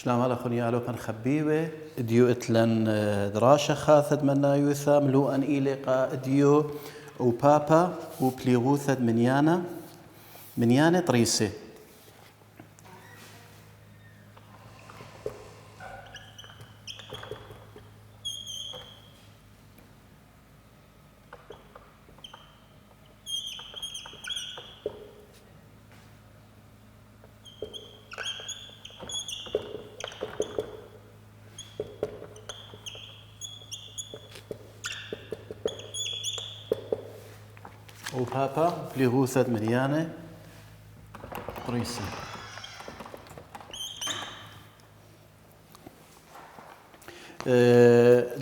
شلام على خنيا لو كان خبيبه ديو اتلن دراشة خاثد منا يوثا ملوءا إليقا ديو وبابا وبليغوثد منيانا طريسي وبابا بليغوثد منيانا طريسي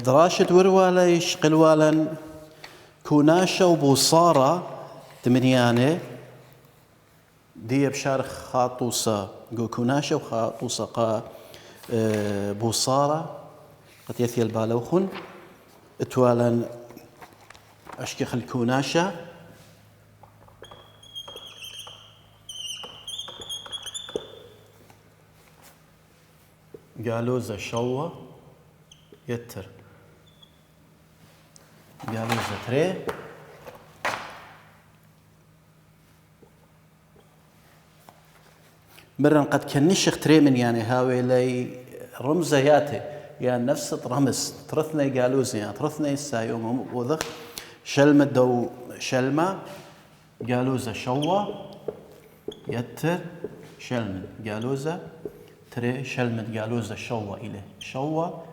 دراشة وروالا يشقلوالا كوناشا وبوصارة تمنيانة دي بشارخ خاطوسة جو كوناشا وخاطوسة قا بوصارة قد يثي البالوخن اتوالا اشكخ الكوناشا قالوزة شوة يتر قالوزة تري مرن قد كنشخ تري من يعني هاوي لي رمزياتي يعني نفس رمز ترثني قالوزة يعني ترثني السايوم وذخ شلمة دو شلمة قالوزة شوة يتر شلمة قالوزة تري شلمة قالوزة شوة إلى شوة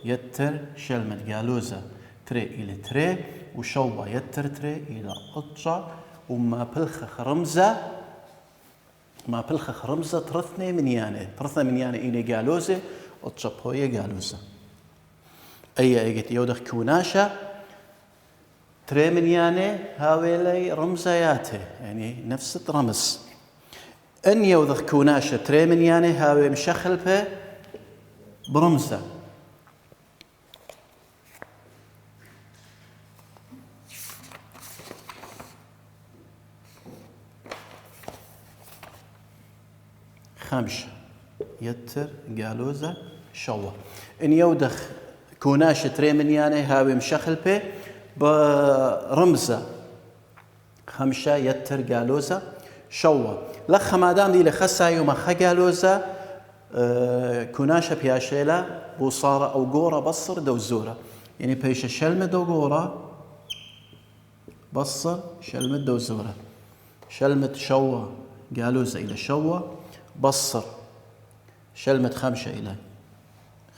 يتر شلمة قالوزة تري إلى تري وشوة يتر تري إلى أطشة وما بلخخ رمزة ترثني منيانة إلى قالوزة أطشة بوية قالوزة أي أيقت يودخ كوناشة تري منيانة هاويلي رمزياته يعني نفس الرمز أن يوضخ كوناشة تري منيانة هاوي مشخلبه برمزة خمسة يتر قالوزة شوة إن يودخ كوناشة تري منيانة هاوي مشخلبه برمزة خمسة يتر قالوزة شوة لخ ما دام دي لخسا يوم خقالوزة كوناشة بياشيلا بوصارة أو قورة بصر دوزورة يعني بيش شلمة دو قورة بصر شلمة دوزورة شلمة شوة قالوزة إلى شوة بصر شلمة خمسة إلى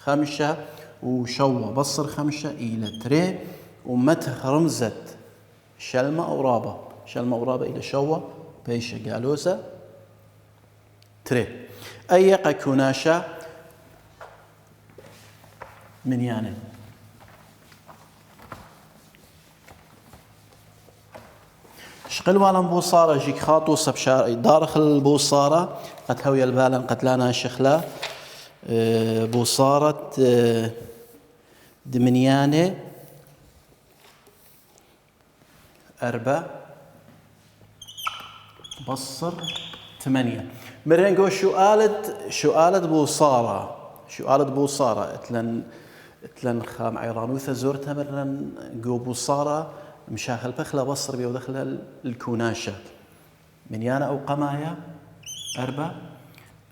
خمسة وشوة بصر خمسة إلى تري ومتخ رمزة شلمة أو رابة إلى شوة بيش قالوزة تري أيقا كوناشة منيانة شقل والن بوصارة جيك خاطوسة بشار دارخل البوصارة قد هوي البالن قتلانا شخلا بوصارة دمنيانة أربع بصر 8 مرنجو شؤالة بوصارة اتلن خام عيرانوثة زورتها مرن جو بوصارة مشاخل بخلا بصر بيو دخل الكوناشة منيانا أو قمايا 4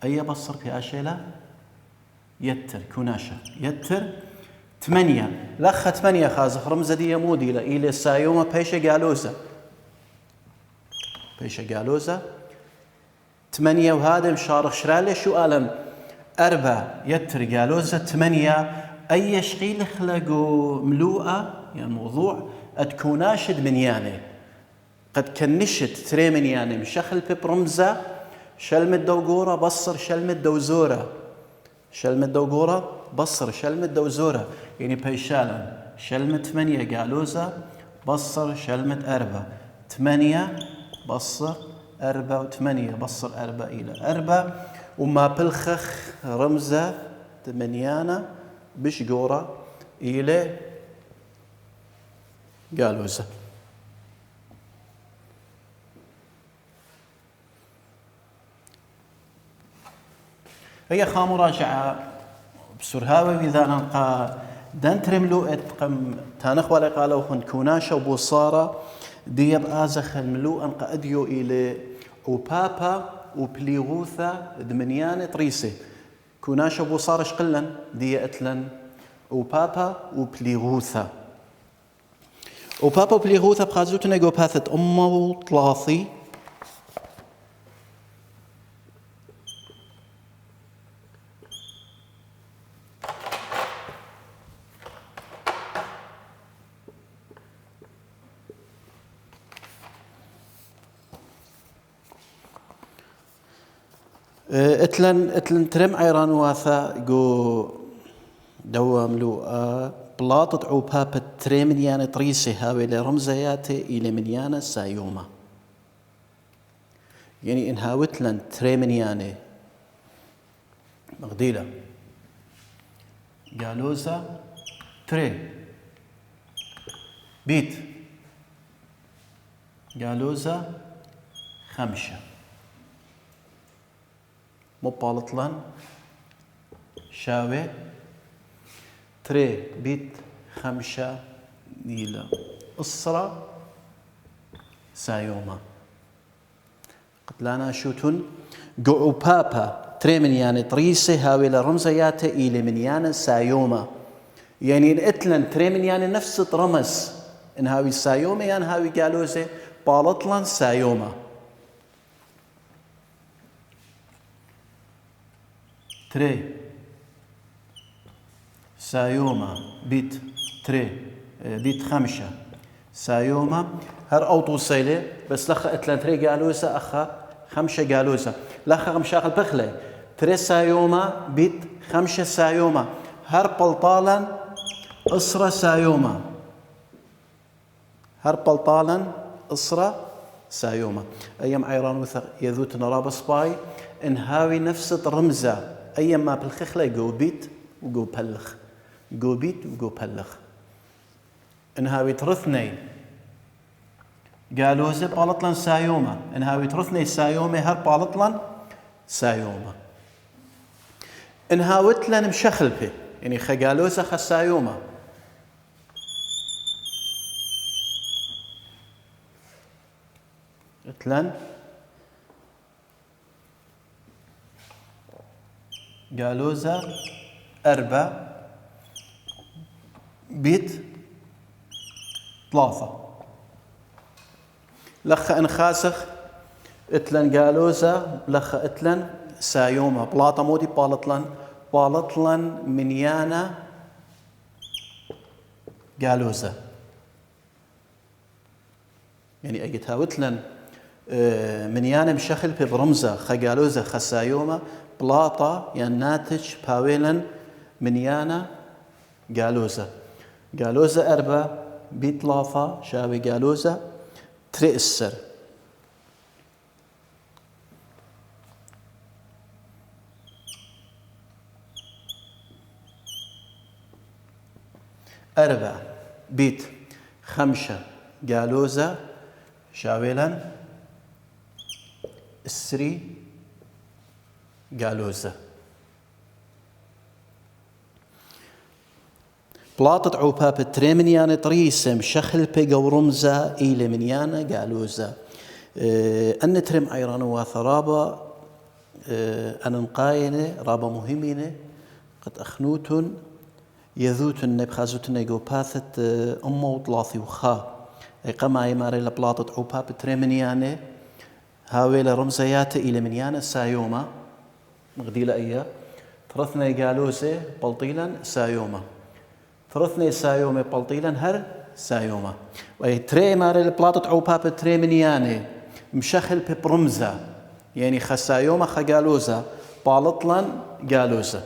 أي بصر في أشيلة يتر كوناشة يتر 8 لخ 8 خازخ رمزة دي مودي إلى سايومة بيشة قالوزة 8 وهذا مشارخ شرالي شو ألم 4 يتر قالوزة 8 أي شقيل خلقوا ملوءة يعني موضوع أتكوناشد منيانة قد كنشت تري منيانة مشخل برمزة شلمة دوغورة بصر شلمة دوزورة بصر شلمة دوزورة يعني بيشالا شلمة 8 قالوزة بصر شلمة 4 8 بصر 4 و8 بصر 4 إلى 4 وما بلخخ رمزة 8 بش قورة إلى قالوزة هي خام مراجعة بسرهاوي إذا نلقى دان ترملو اتقم تانخ ولا قالوا خن كوناشا وبوصارة دي بآزخ الملو أنقى أديو إلى وبابا وبليغوثا دمنيان طريسي كوناشا وبوصارة شقلن دي أتلن وبابا وبليغوثا وبابا وبليغوثا بخازوتنا جو باثت أمه وطلاثي اتلن ترم عيران واثا جو دوام لو بلاطة عوبابة تريمنيانا طريسي هاوي لرمزياتي إلى منيانا سايوما يعني إن هاوتلن تريمنيانا مغديلة جالوزا تري بيت جالوزا خمشة مبالطلن شاوي تري بيت خمشة نيلة أسرة سايوما قتلانا شوتون قعو بابا تري من يعني طريسي هاوي لرمزياته إلي من يعني سايوما يعني الاتلن تري من يعني نفس رمز إن هاوي سايوما يعني هاوي قالوزي بالطلن سايوما تري سايوما بيت تري بيت خمشة سايوما هر أوطو سيلي بس لخا اتلان تري قالوزة أخا خمشة قالوزة لخا غمشاق البخلي تري سايوما بيت خمشة سايوما هر بلطالا أسرة سايوما هر بلطالا أسرة سايوما أيام عيران وثق يذوت نراب سباي إن هاوي نفس رمزة أيام ما بالخخلة جو بيت وجو بلخ جو بيت وجو بلخ إنها بترثني قالوا زي بالطلن سايوما إنها بترثني سايوما هر بالطلن سايوما إنها وتلن مشخل به يعني قالوا زي سايوما وتلن قالوا زي أربع بيت ثلاثة لخ إن خاسخ اتلن قالوزا لخ اتلن سايوما بلاطة مودي بالطلن منيانا قالوزا يعني اجتها وتلن منيانا مشخل برمزة خقالوزا خسايوما بلاطة يعني ناتج باويلا منيانا قالوزا أربع بيت ثلاثة شاوي قالوزا تري السر أربع بيت خمسة قالوزا شاويلا السري قالوزا بلاطة عوبابة تريمنيانا طريسم شخل بيقا ورمزة إلى منيانا قالوزا أن ترم عيران واثرابا أن نقاينة رابا مهمينة قد أخنوتن يذوتن نبخازوتن يقو باثت أمه وطلاثي وخا قما يماري لبلاطة عوبابة تريمنيانا هاويلا رمزيات إلى منيانا سايوما مغديلة إياه ترثنا قالوزة بلطيلا سايوما ثرثني سايوما بلطيلا هر سايوما وهي تري ماري البلاطة عوبابة تري منياني مشخل ببرمزة يعني خسايوما خقالوزة بالطلن قالوزة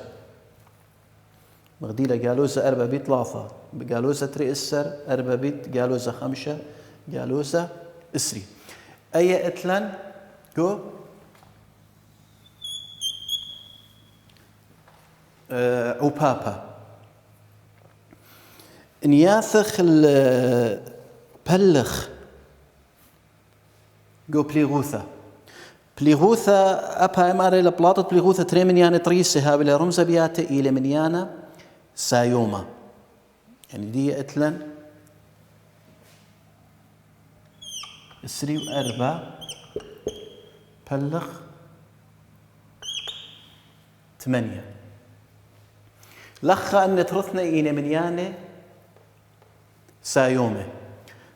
مغديلة قالوزة أربع بيت ثلاثة قالوزة تري السر أربع بيت قالوزة خمسة قالوزة إسري أي إتلن جو عوبابة نياثخ البلخ جو بليغوثا بليغوثا أبا إماري لبلاطة بليغوثا تري منيانة طريسة هاوي لرمزة بياتي إلى منيانة سايوما. يعني دي أتلن سري وأربع بلغ 8 لخا أن ترثنا إلى منيانة سايومة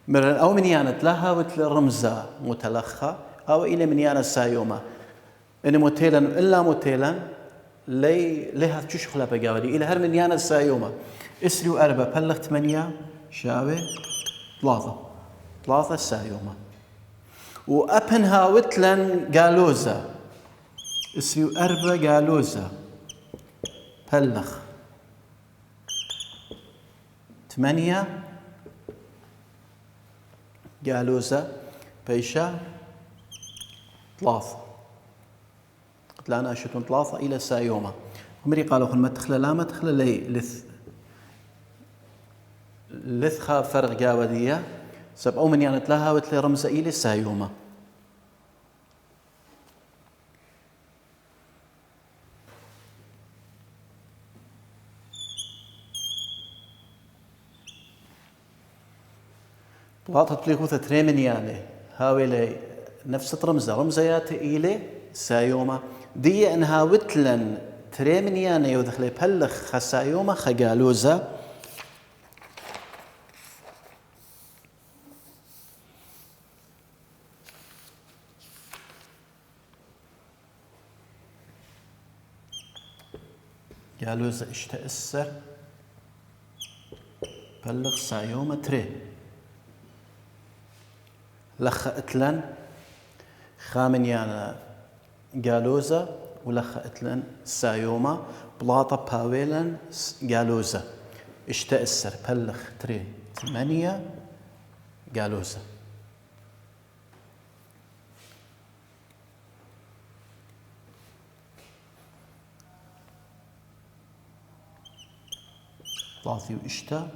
مرن أو منيانة لها وتل رمزة متلخة أو إلى منيانة سايومة إن موتيلا إلا موتيلا لها تشوش خلا بجاودي إلى هر منيانة سايومة اسري وأربع بلغ 8 شاوي 3 سايومة وأبنها وتلن جالوزة اسري وأربع جالوزة بلغ 8 جالوزة بيشا 3 قلت لنا أشتون 3 إلى سايومة همري قالوا خل ما تخلى لا ما تخلى لي لثخا فرق جاودية سب أو من يعني تلاها وتلي رمزة إلى سايومة. بلاطة بليغوثة تريمن يعني هاوي نفس رمزة ياتي إلى سايومة دي أنها وتلن تريمن يعني يودخلي بلغ خسايومة خجالوزة جالوزة اشتأسر بلغ سايومة تري لخ اتلن خامن يعني جالوزة ولخ اتلن سايومة بلاطة باويلن جالوزة اشتأسر بلغ تري 8 جالوزة. ضاثي واشتا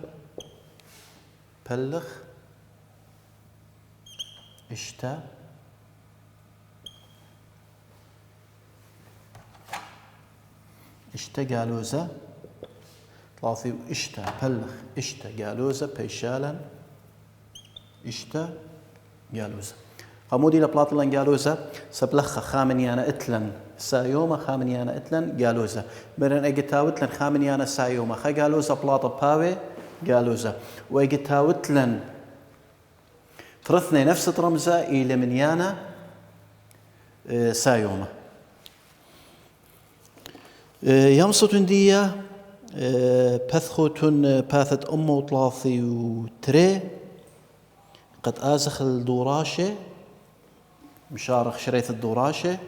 بلغ اشتا جالوزة ضاثي واشتا بلغ اشتا جالوزة بيشالا اشتا جالوزة قمودي لبلاطلن جالوزة سبلخ خامنيانا اتلن سايوما خامنيانا اتلن جالوزة مرن اجتاوتلن خامنيانا سايوما خا جالوزة بلاطة باوي جالوزة واجتاوتلن ترثني نفس رمزة إلى منيانا سايوما. يمصتون ديا بثخوتون باثت أمه وطلاثي وتري قد آزخ الدوراشة مشارخ شريط الدوراشة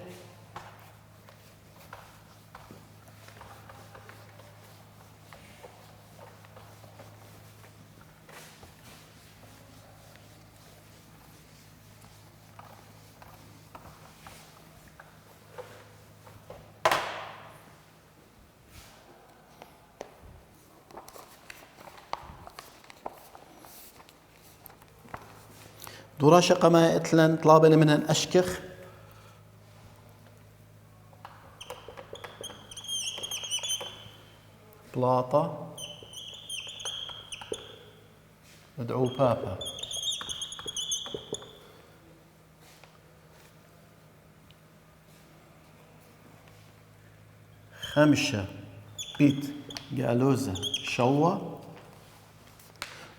دوراشة قما اتلن طلابنا منهن أشكخ بلاطة ادعو بابا خمسة بيت جالوزة شوة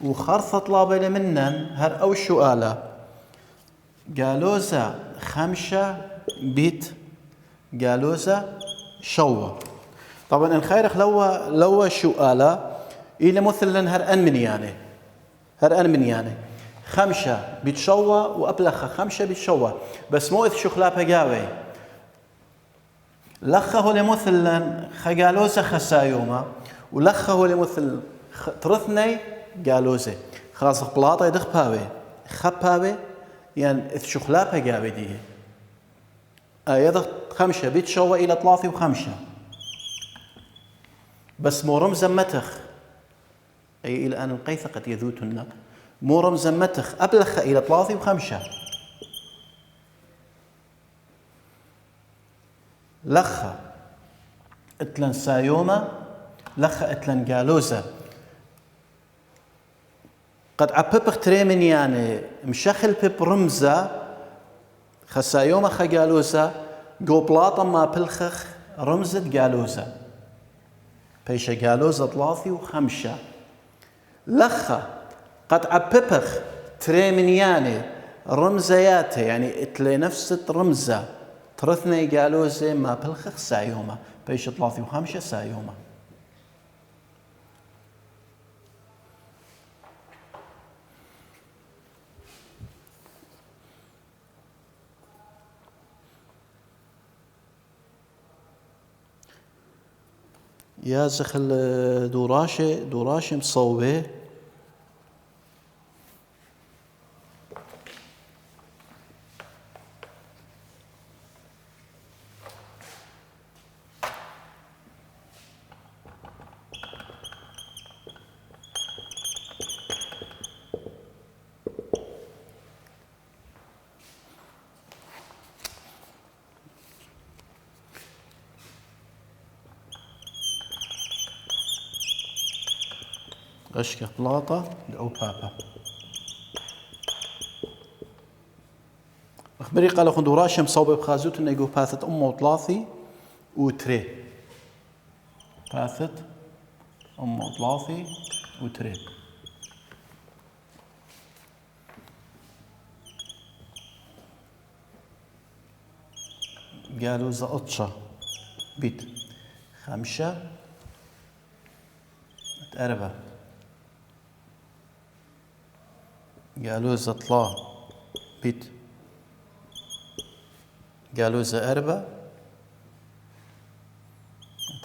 وخرصة طلابنا منن هر أو شؤالة جالوزة 5 بيت جالوزة شوة. طبعا الخيرخ لو شؤالة إلى مثلا هر أن من يعني 5 بيت شوة وأبلخ 5 بيت شوة بس مو إذ شخلابها جاوي لخه لمثلا خجالوزة خسايوما ولخه لمثل ترثني جالوزة خلاص بلاطة يدخ باوي خباوي يعني إذ شخلابها جاوي دي يدخ 5 بيت شوة إلى 3 و5 بس مو رمزا متخ أي إلى أن القيث قد يذوتن مو رمزا متخ أبلخ إلى 3 و5 لخا اتلن سايوما لخا اتلن جالوزا قد عببخ تريمن يعني مشخل بيب رمزة خسايوما خا جالوزا جو بلاطا ما بلخخ رمزة جالوزا بيش جالوزا 3 و5 لخا قد عببخ تريمن يعني رمزياته يعني اتلي نفس رمزة ترثني جالوزة ما بلخخ سايوما بيش 3 و5 سايوما يا زخل دوراشي مصوبه أشكي بلاطة أو بابا أخبري قال أخو دوراشي مصوبه بخازوت إنه يقول باثت أمه وثلاثي وتري باثت أمه وثلاثي وتري قالوا زقطشة بيت 5 4 قالوا زطلا بيت قالوا 4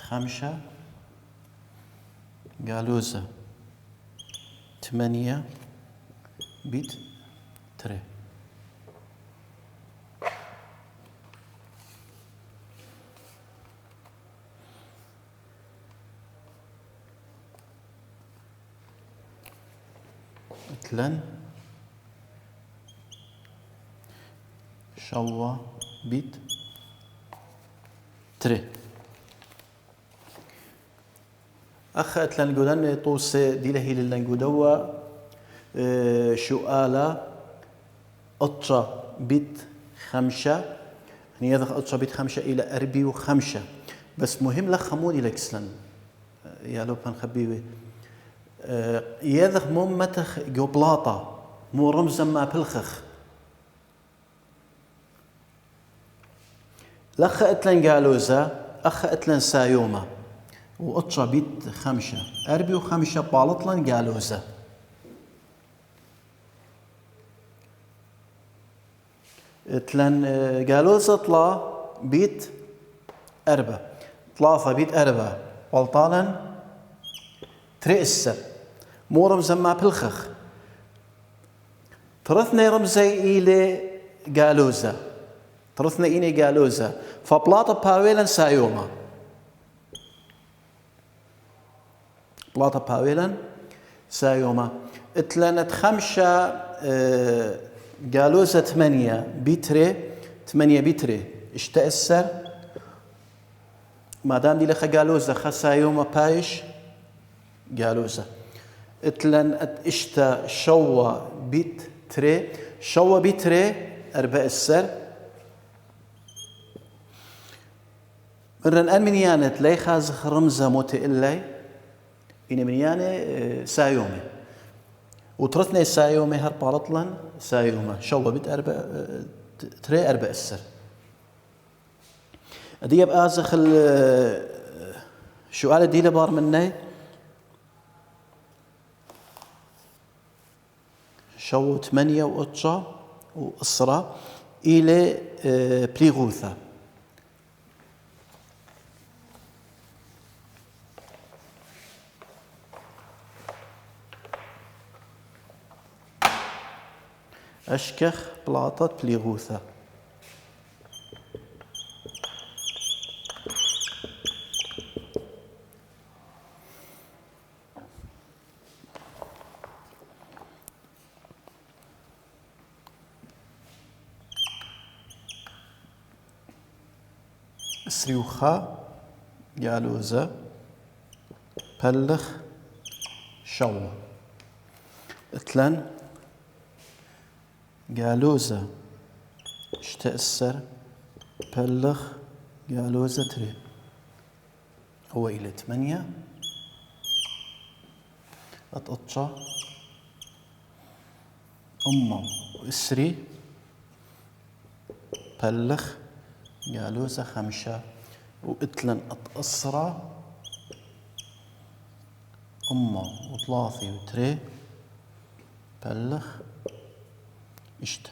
5 قالوا 8 بيت 3 تلن شوا بيت 3 أخ أتلن قدن طوس دي هي للن قدوا شؤالة أطشا بيت 5 يعني يذخ أطشا بيت 5 إلى 4 و5 بس مهم لخموني لكسلن يا لوبان خبيبي يذخ مو متخ جوبلاطة مو رمزا ما بلخخ لخ اتلن قالوزا أخ اتلن سايوما وأطشا بيت 5 4 و5 بالطلن قالوزا اتلن قالوزا طلا بيت 4 3 بيت 4 بالطالن تريسر مو رمزا ما بلخخ ترثني رمزي إلي قالوزا ترثنا إني قالوزا فبلاطة باويلا سايوما بلاطة باويلا سايوما اتلنت 5 قالوزا 8 بيتري 8 بيتري اشتأسر ما دام دي لخا قالوزا خا سايوما بايش قالوزا اتلن اشتا شوا بيت تري شوا بيتري 4 السر مرن أن منيانة لي خازخ رمزة موتي إلي إن منيانة سايومي وترثني سايومي هر بالطلن سايومة شوى بيت 4 السر أدي يبقى أزخ شوالة دي لبار مني شو 8 وأطشا وأسرة إلى بليغوثا أشكخ بلاطة بليغوثا سريوخا جالوزة بلخ شوا اتلن جالوزة اشتأسر بلخ جالوزة تري هو إلى 8 أتقطع أمه وإسري بلخ جالوزة 5 وإتلن أتأسرة أمه وثلاثي وتري بلخ إشتا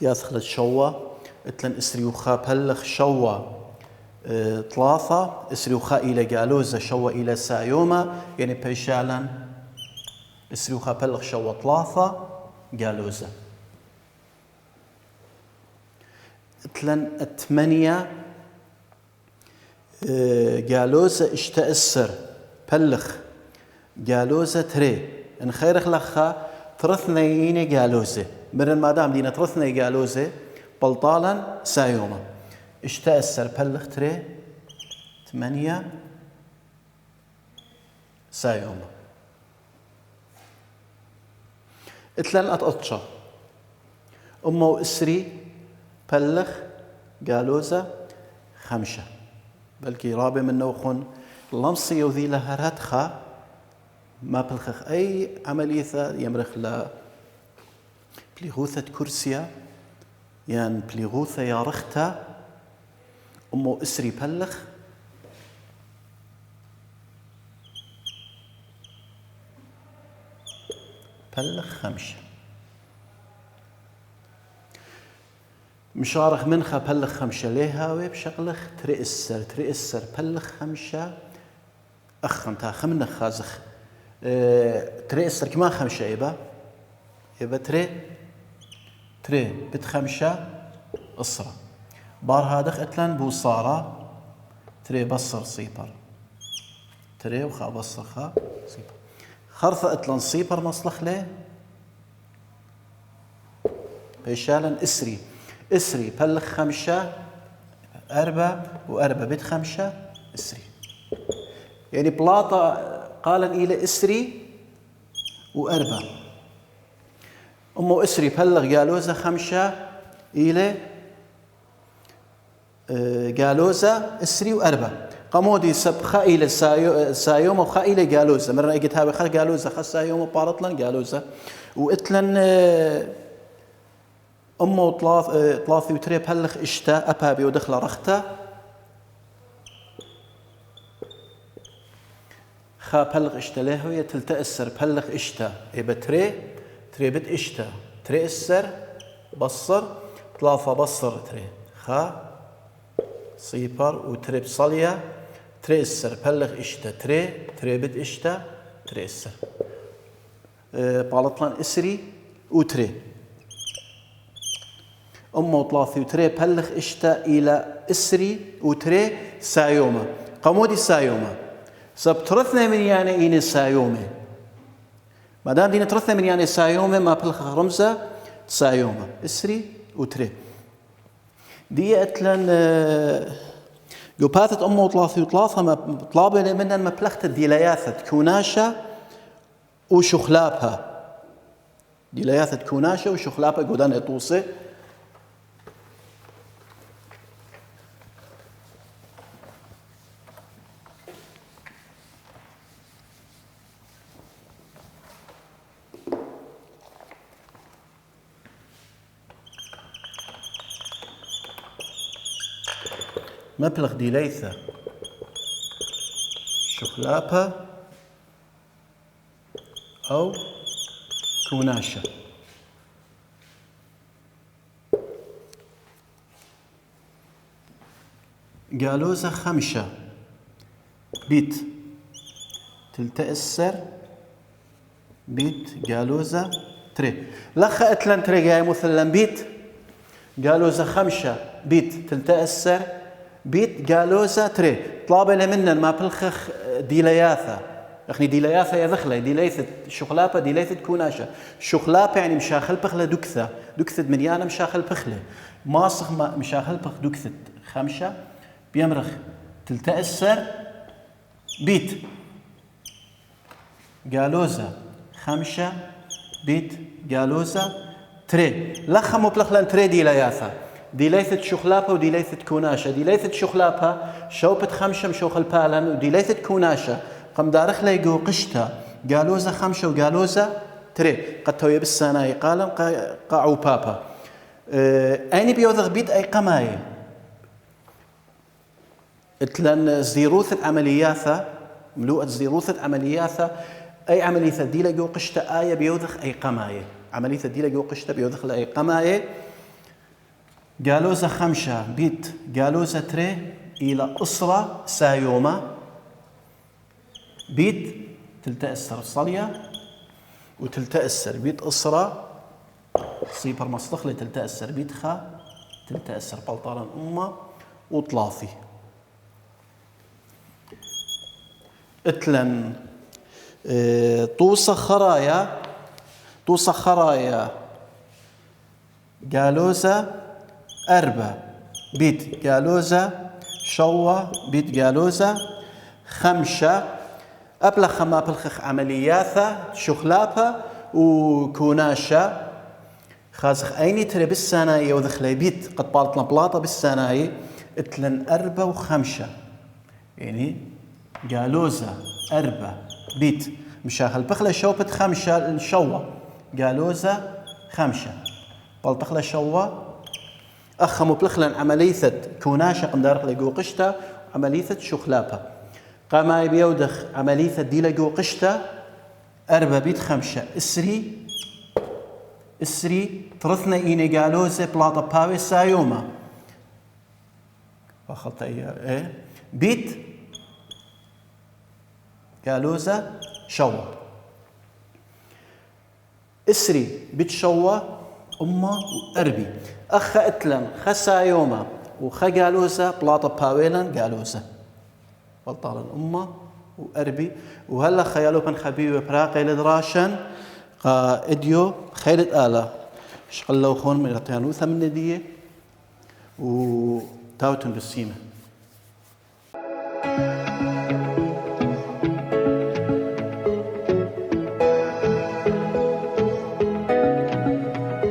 ياثخلت شوا إتلن إسري وخا بلخ شوا 3 إسري وخا إلى جالوزة شوا إلى سايوما يعني بيشالا إسري وخا بلخ شوا 3 جالوزة إتلن 8 جالوزة اشتأسر بلخ جالوزة تري إن خيرخ لخا ترثنيين جالوزة مرن ما دام دينا ترثني جالوزة بلطالا سايوما اشتأسر بلخ تري 8 سايوما اتلن أتقطشا أمه إسري بلخ جالوزة 5 بلكي رابع من نوخون لمصي وذي لها رتخة ما بلخخ أي عملية يمرخ لا بليغوثة كرسيا يعني بليغوثة يا رختا أمو إسري بلخ بلخ 5 مشارخ منخا بلخ 5 ليها وبشغلخ ترئسر بلخ 5 أخن تا خمنا خازخ ترئسر كمان 5 يبا تري بت 5 أسرة بار هادخ أتلان بوصارة تري بصر صيبر تري وخا بصر خا صيبر خرثة أتلان صيبر مصلخ ليه بيشالا إسري بلخ 5 4 و4 بيت 5 إسري يعني بلاطة قالا إلى إسري و4 أمو إسري بلغ جالوزة 5 إلى جالوزة إسري و4 قمودي سب خائلة سايوم وخائلة جالوزة مرة إجت هاي خل جالوزة خل سايوم وبارطلن جالوزة وإتلن أمه طلاثي وتري بلخ إشتا أبابي ودخل رختا خا بلغ إشتا له هي تلتأسر بلغ إشتا إبا تري بت إشتا تري إسر بصر 3 بصر تري خا صيبر وتري بصليا تري إسر بلغ إشتا تري بت إشتا تري إسر بالطلان إسري وتري أمه وثلاثي وتري بلخ إشتا إلى إسري وتري سايوما قمودي سايوما سبترثنا من يعني إين سايومة ما دام دينا ترثنا من يعني سايومة ما بلخ رمزة سايوما إسري وتري دي أتلن يباثت أمه وثلاثي وثلاثة ما طلابة منها ما بلخت ديلياثة كوناشة وشخلابها ديلياثة كوناشة وشخلابها قدان إطوسة مبلغ ديليثة شخلابها أو كوناشة جالوزة 5 بيت تلتأسر بيت جالوزة تري لخ أتلن تري جاي مثلا بيت جالوزة 5 بيت تلتأسر بيت جالوزة تري طلابة لمنا ما بلخخ ديلياثة أخني ديلياثة يا ذخلة ديليثة شخلابة ديليثة كوناشة شخلابة يعني مشاخل بخلة دكثة منيانة مشاخل بخلة ماسخ مشاخل بخ دكثت خمشة بيمرخ تلتأسر بيت جالوزة خمشة بيت جالوزة تري لخمو بلخلان تري دي لياثا دي ليثت شخلابة ودي ليثت كوناشة دي ليثت شخلابة شوبت خمشة مشوخل بالن ودي ليثت كوناشة قم دارخ ليقو قشتا جالوزة خمشة وجالوزة تري قد توي بالسناي قالم قاعو بابا أيني بيوذغ بيت أي قماية اتلن زيروثة عملياثة ملوءة زيروثة عملياثة أي عملية دي لقو قشتا آية بيوذغ أي قماية عملية دي لقو قشتا بيوذغ لأي قماية جالوزة خمشة بيت جالوزة تري إلى أسرة سايومة بيت تلتأسر الصلية وتلتأسر بيت أسرة صيبر مصطخلة تلتأسر بيت خا تلتأسر بلطارا أمة وطلافي اتلن طوسة خرايا جالوزة أربع بيت جالوزة شوة بيت جالوزة خمشة أبلغ خما بلخخ عملياثة شخلابة وكوناشة خازخ أيني تري بالسناية وذخلي بيت قد بالطلن بلاطة بالسناية اتلن أربع وخمشة يعني جالوزة أربع بيت مشاخل بخلة شوبة خمشة الشوة جالوزة خمشة بالطخلة شوة أخمو بلخلن عملية كوناشة قندارق لقو قشتا عملية شخلابة قاما بيودخ عملية دي لقو قشتا أربع بيت خمشة اسري ترثنا إيني جالوزة بلاطة باوي سايوما أخلط إيه بيت جالوزة شوة اسري بيت شوة أمة وأربي أخ إتلن خسايوما وخ جالوزة بلاطة باويلن جالوزة بلطالن أمة وأربي وهلا خيالو بن خبيب براقي لدراشن قا إديو خيرت آلة شغل لو خون من غطيانو ثمن دية وتاوتن بالسيمة